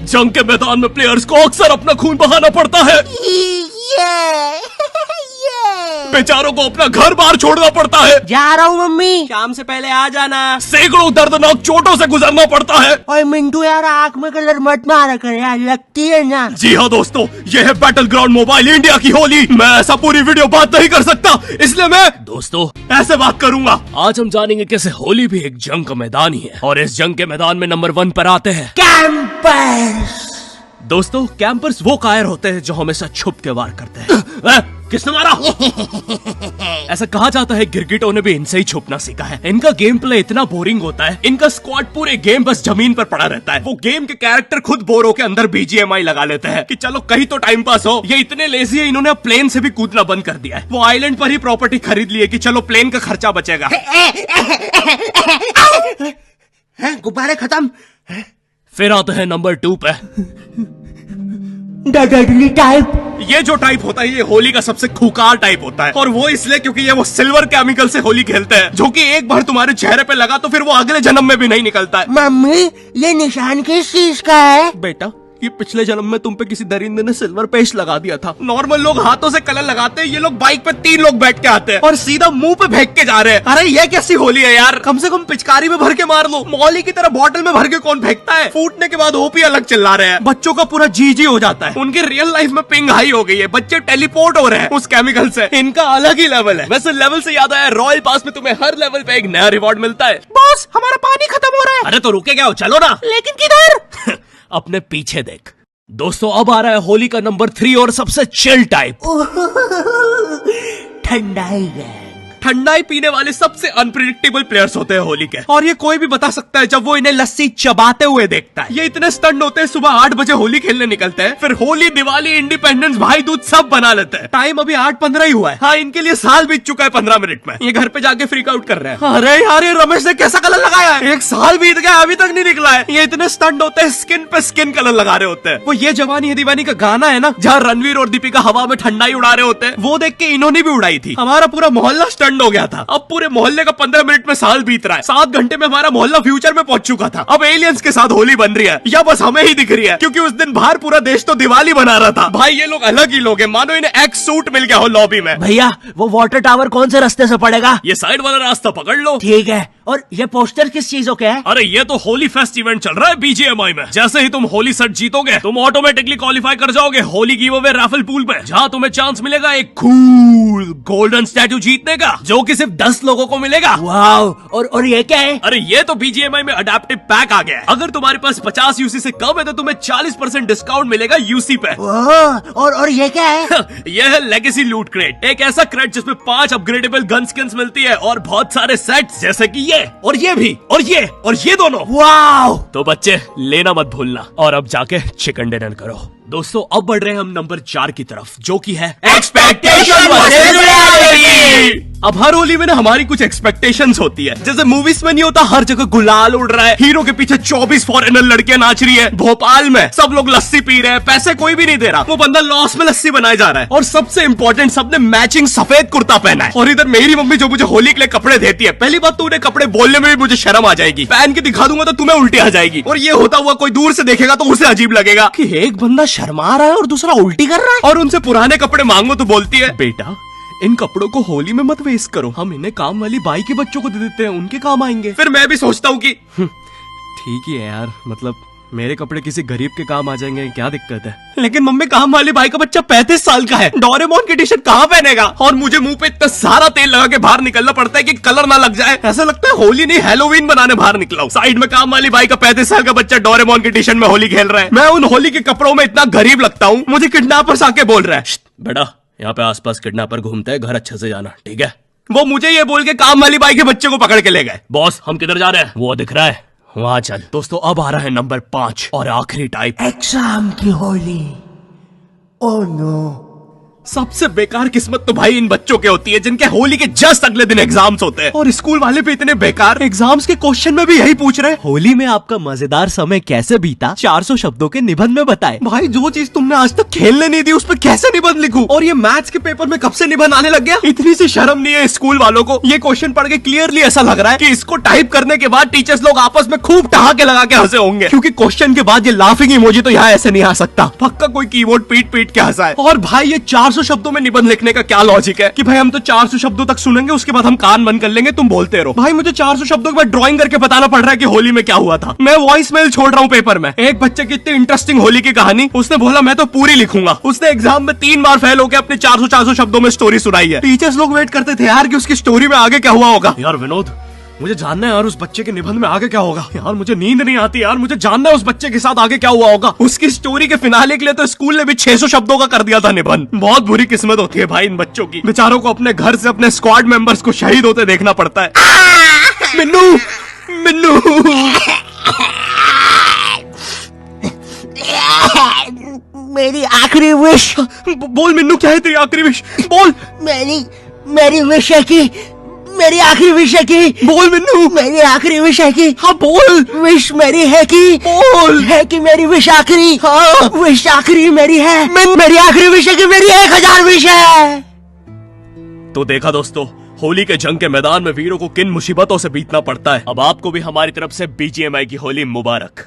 जंग के मैदान में प्लेयर्स को अक्सर अपना खून बहाना पड़ता है। बेचारों को अपना घर बार छोड़ना पड़ता है। जा रहा हूँ मम्मी। शाम से पहले आ जाना। सैकड़ों दर्दनाक चोटों से गुजरना पड़ता है। और मिंटू यार आँख में कलर मत मारा कर यार, लगती है ना। जी हाँ दोस्तों, ये है बैटल ग्राउंड मोबाइल इंडिया की होली। मैं ऐसा पूरी वीडियो बात नहीं कर सकता, इसलिए मैं दोस्तों ऐसे बात करूंगा। आज हम जानेंगे कैसे होली भी एक जंग का मैदान ही है, और इस जंग के मैदान में नंबर 1 पर आते हैं कैंपर्स। दोस्तों कैंपर्स वो कायर होते हैं जो हमेशा छुप के वार करते हैं। किसने मारा? ऐसा कहा जाता है गिरगिटों ने भी इनसे ही छुपना सीखा है। इनका गेम प्ले इतना बोरिंग होता है, इनका स्क्वाड पूरे गेम बस जमीन पर पड़ा रहता है। वो गेम के कैरेक्टर खुद बोर होकर अंदर BGMI लगा लेते हैं कि चलो कहीं तो टाइम पास हो। ये इतने लेजी है, इन्होंने अब प्लेन से भी कूदना बंद कर दिया है। वो आइलैंड पर ही प्रॉपर्टी खरीद ली है कि चलो प्लेन का खर्चा बचेगा। गुब्बारे खत्म। फिर आते हैं नंबर 2 पे डडली टाइप। ये जो टाइप होता है ये होली का सबसे खूंखार टाइप होता है, और वो इसलिए क्योंकि ये वो सिल्वर केमिकल से होली खेलते हैं जो कि एक बार तुम्हारे चेहरे पे लगा तो फिर वो अगले जन्म में भी नहीं निकलता है। मम्मी ये निशान किस चीज का है? बेटा ये पिछले जन्म में तुम पे किसी दरिंदे ने सिल्वर पेस्ट लगा दिया था। नॉर्मल लोग हाथों से कलर लगाते हैं, ये लोग बाइक पे 3 लोग बैठ के आते हैं और सीधा मुंह पे फेंक के जा रहे हैं। अरे ये कैसी होली है यार, कम से कम पिचकारी में भर के मार लो। मौली की तरह बॉटल में भर के कौन फेंकता है? फूटने के बाद ओपी अलग चिल्ला रहे हैं। बच्चों का पूरा जी हो जाता है, उनकी रियल लाइफ में पिंग हाई हो गई है। बच्चे टेलीपोर्ट हो रहे हैं उस केमिकल से। इनका अलग ही लेवल है। वैसे लेवल से याद आया, रॉयल पास में तुम्हें हर लेवल पे एक नया रिवॉर्ड मिलता है। बॉस हमारा पानी खत्म हो रहा है। अरे तो रुके क्या हो, चलो ना। लेकिन किधर? अपने पीछे देख। दोस्तों अब आ रहा है होली का नंबर 3 और सबसे चिल टाइप, ठंडाई गैंग। ठंडाई पीने वाले सबसे अनप्रिडिक्टेबल प्लेयर्स होते हैं होली के, और ये कोई भी बता सकता है जब वो इन्हें लस्सी चबाते हुए देखता है। ये इतने स्टंट होते हैं, सुबह 8 बजे होली खेलने निकलते हैं, फिर होली, दिवाली, इंडिपेंडेंस, भाई दूज सब बना लेते हैं। टाइम अभी 8:15 ही हुआ है। हाँ, इनके लिए साल बीत चुका है 15 मिनट में। ये घर पे जाके फ्रीक आउट कर रहे हैं। अरे यार ये रमेश ने कैसा कलर लगाया है, 1 साल बीत गया अभी तक नहीं निकला है। ये इतने स्टंट होते हैं, स्किन पे स्किन कलर लगा रहे होते हैं। वो ये जवानी है दीवानी का गाना है ना, जहाँ रणवीर और दीपिका हवा में ठंडाई उड़ा रहे होते हैं, वो देख के इन्होंने भी उड़ाई थी। हमारा पूरा मोहल्ला स्टंट हो गया था। अब पूरे मोहल्ले का 15 मिनट में साल बीत रहा है। 7 घंटे में हमारा मोहल्ला फ्यूचर में पहुंच चुका था। अब एलियंस के साथ होली बन रही है, या बस हमें ही दिख रही है? क्योंकि उस दिन बाहर पूरा देश तो दिवाली बना रहा था। भाई ये लोग अलग ही लोग हैं, मानो इन्हें एक्स सूट मिल गया हो लॉबी में। भैया वो वाटर टावर कौन से रास्ते से पड़ेगा? ये साइड वाला रास्ता पकड़ लो। ठीक है। और ये पोस्टर किस चीजों के है? अरे ये तो होली फेस्ट इवेंट चल रहा है BGMI में। जैसे ही तुम होली सेट जीतोगे तुम ऑटोमेटिकली क्वालिफाई कर जाओगे Holi give away Rafale pool पे, जहाँ तुम्हें चांस मिलेगा एक कूल गोल्डन स्टैचू जीतने का, जो कि सिर्फ 10 लोगों को मिलेगा। वाओ। और ये क्या है? अरे ये तो BGMI में अडेप्टिव पैक आ गया है। अगर तुम्हारे पास 50 UC से कम है तो तुम्हें 40% डिस्काउंट मिलेगा UC पे। और ये क्या है? ये है लेगेसी लूट क्रेट, एक ऐसा क्रेट जिसमें 5 अपग्रेडेबल गन स्किन्स मिलती है और बहुत सारे सेट्स जैसे कि ये और ये भी और ये दोनों। वाओ। तो बच्चे लेना मत भूलना, और अब जाके चिकन डिनर करो। दोस्तों अब बढ़ रहे हैं हम नंबर 4 की तरफ, जो कि है एक्सपेक्टेशन वर्सेस रियलिटी। अब हर होली में ना हमारी कुछ एक्सपेक्टेशंस होती है। जैसे मूवीज में नहीं होता, हर जगह गुलाल उड़ रहा है, हीरो के पीछे 24 फॉरेनर लड़कियां नाच रही है, भोपाल में सब लोग लस्सी पी रहे हैं, पैसे कोई भी नहीं दे रहा, वो बंदा लॉस में लस्सी बनाए जा रहा है, और सबसे इंपॉर्टेंट सबने मैचिंग सफेद कुर्ता पहना है। और इधर मेरी मम्मी जो मुझे होली के लिए कपड़े देती है, पहली बात तो उन्हें कपड़े बोलने में भी मुझे शर्म आ जाएगी, पहन के दिखा दूंगा तो तुम्हें उल्टी आ जाएगी, और ये होता हुआ कोई दूर से देखेगा तो उसे अजीब लगेगा कि एक बंदा शर्मा रहा है और दूसरा उल्टी कर रहा है। और उनसे पुराने कपड़े मांगो तो बोलती है, बेटा इन कपड़ों को होली में मत वेस्ट करो, हम इन्हें काम वाली बाई के बच्चों को दे देते हैं, उनके काम आएंगे। फिर मैं भी सोचता हूँ कि ठीक ही है यार, मतलब मेरे कपड़े किसी गरीब के काम आ जाएंगे, क्या दिक्कत है? लेकिन मम्मी काम वाली भाई का बच्चा 35 साल का है, डोरेमोन की टी शर्ट कहाँ पहनेगा? और मुझे मुंह पे इतना सारा तेल लगा के बाहर निकलना पड़ता है कि कलर ना लग जाए। ऐसा लगता है होली नहीं हैलोवीन बनाने बाहर निकला हूं। साइड में काम वाली भाई का 35 साल का बच्चा डोरेमोन की टी शर्ट में होली खेल रहा है। मैं उन होली के कपड़ों में इतना गरीब लगता हूँ, मुझे किडनैपर्स आके बोल रहा है, बेटा यहाँ पे आसपास किडनैपर घूमते हैं, घर अच्छे से जाना, ठीक है? वो मुझे ये बोल के काम वाली बाई के बच्चे को पकड़ के ले गए। बॉस हम किधर जा रहे हैं? वो दिख रहा है वहां चल। दोस्तों अब आ रहा है नंबर 5 और आखिरी टाइप, एग्जाम की होली। Oh no. सबसे बेकार किस्मत तो भाई इन बच्चों के होती है जिनके होली के जस्ट अगले दिन एग्जाम्स होते हैं, और स्कूल वाले भी इतने बेकार, एग्जाम्स के क्वेश्चन में भी यही पूछ रहे हैं, होली में आपका मजेदार समय कैसे बीता 400 शब्दों के निबंध में बताएं। भाई जो चीज तुमने आज तक खेलने नहीं दी उस पर कैसे निबंध लिखूं? और ये मैथ्स के पेपर में कब से निबंध आने लग गया? इतनी सी शर्म नहीं है स्कूल वालों को? ये क्वेश्चन पढ़ के क्लियरली ऐसा लग रहा है कि इसको टाइप करने के बाद टीचर्स लोग आपस में खूब ठहाके लगा के हंसे होंगे, क्योंकि क्वेश्चन के बाद ये लाफिंग इमोजी तो यहाँ ऐसे नहीं आ सकता। पक्का कोई कीबोर्ड पीट पीट के हंसा है। और भाई ये 400 शब्दों में निबंध लिखने का क्या लॉजिक है कि भाई हम तो 400 शब्दों तक सुनेंगे, उसके बाद हम कान बंद कर लेंगे, तुम बोलते रहो। भाई मुझे 400 शब्दों के बाद ड्राइंग करके बताना पड़ रहा है कि होली में क्या हुआ था। मैं वॉइस मेल छोड़ रहा हूँ पेपर में। एक बच्चे की इतनी इंटरेस्टिंग होली की कहानी, उसने बोला मैं तो पूरी लिखूंगा। उसने एग्जाम में 3 बार फेल होकर अपने 400 शब्दों में स्टोरी सुनाई है। टीचर्स लोग वेट करते थे यार कि उसकी स्टोरी में आगे क्या हुआ होगा। यार विनोद, मुझे जानना है यार उस बच्चे के निबंध में आगे क्या होगा। यार मुझे नींद नहीं आती यार, मुझे जानना है उस बच्चे के साथ आगे क्या हुआ होगा। उसकी स्टोरी के फिनाले के लिए तो स्कूल ने भी 600 शब्दों का कर दिया था निबंध। बहुत बुरी किस्मत होती है भाई इन बच्चों की, बेचारों को अपने घर से अपने स्क्वाड मेंबर्स को शहीद होते देखना पड़ता है। मिन्नू, मिन्नू मेरी आखिरी विश। बोल मिन्नू, क्या है तेरी आखिरी विश? बोल। मेरी विश है कि मेरी आखिरी विश है कि बोल मिन्नू। मेरी आखिरी विश है कि हाँ बोल। विश मेरी है कि बोल। है कि मेरी विश आखिरी। हाँ। विश आखिरी मेरी है। मेरी आखिरी विश है कि मेरी 1000 विश है। तो देखा दोस्तों, होली के जंग के मैदान में वीरों को किन मुसीबतों से बीतना पड़ता है। अब आपको भी हमारी तरफ से BGMI की होली मुबारक।